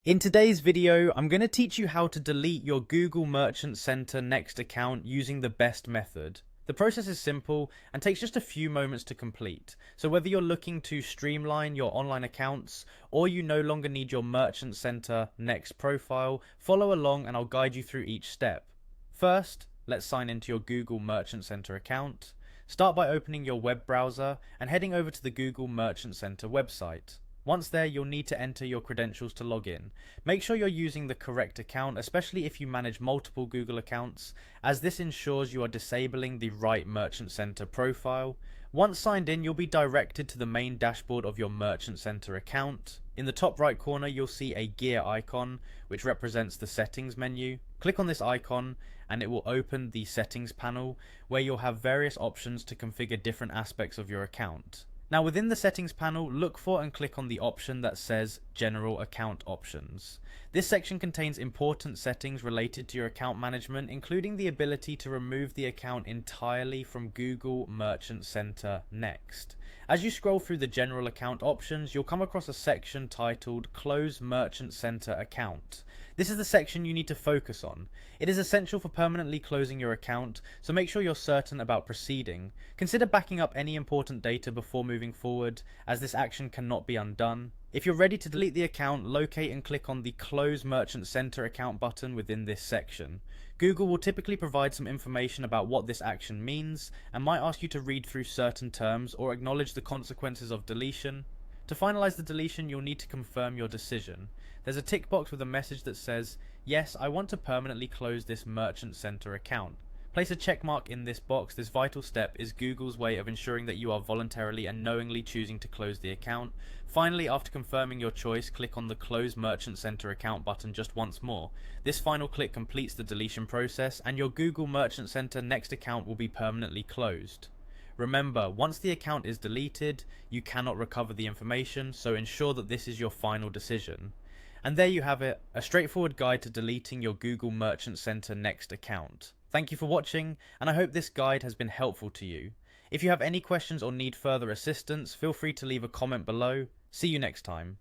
In today's video, I'm going to teach you how to delete your Google Merchant Center Next account using the best method. The process is simple and takes just a few moments to complete. So whether you're looking to streamline your online accounts or you no longer need your Merchant Center Next profile, follow along and I'll guide you through each step. First, let's sign into your Google Merchant Center account. Start by opening your web browser and heading over to the Google Merchant Center website. Once there, you'll need to enter your credentials to log in. Make sure you're using the correct account, especially if you manage multiple Google accounts, as this ensures you are disabling the right Merchant Center profile. Once signed in, you'll be directed to the main dashboard of your Merchant Center account. In the top right corner, you'll see a gear icon, which represents the settings menu. Click on this icon and it will open the settings panel, where you'll have various options to configure different aspects of your account. Now within the settings panel, look for and click on the option that says General Account Options. This section contains important settings related to your account management, including the ability to remove the account entirely from Google Merchant Center Next. As you scroll through the General Account Options, you'll come across a section titled Close Merchant Center Account. This is the section you need to focus on. It is essential for permanently closing your account, so make sure you're certain about proceeding. Consider backing up any important data before moving forward, as this action cannot be undone. If you're ready to delete the account, locate and click on the Close Merchant Center Account button within this section. Google will typically provide some information about what this action means, and might ask you to read through certain terms or acknowledge the consequences of deletion. To finalize the deletion, you'll need to confirm your decision. There's a tick box with a message that says, "Yes, I want to permanently close this Merchant Center account." Place a check mark in this box. This vital step is Google's way of ensuring that you are voluntarily and knowingly choosing to close the account. Finally, after confirming your choice, click on the Close Merchant Center Account button just once more. This final click completes the deletion process, and your Google Merchant Center Next account will be permanently closed. Remember, once the account is deleted, you cannot recover the information, so ensure that this is your final decision. And there you have it, a straightforward guide to deleting your Google Merchant Center Next account. Thank you for watching, and I hope this guide has been helpful to you. If you have any questions or need further assistance, feel free to leave a comment below. See you next time.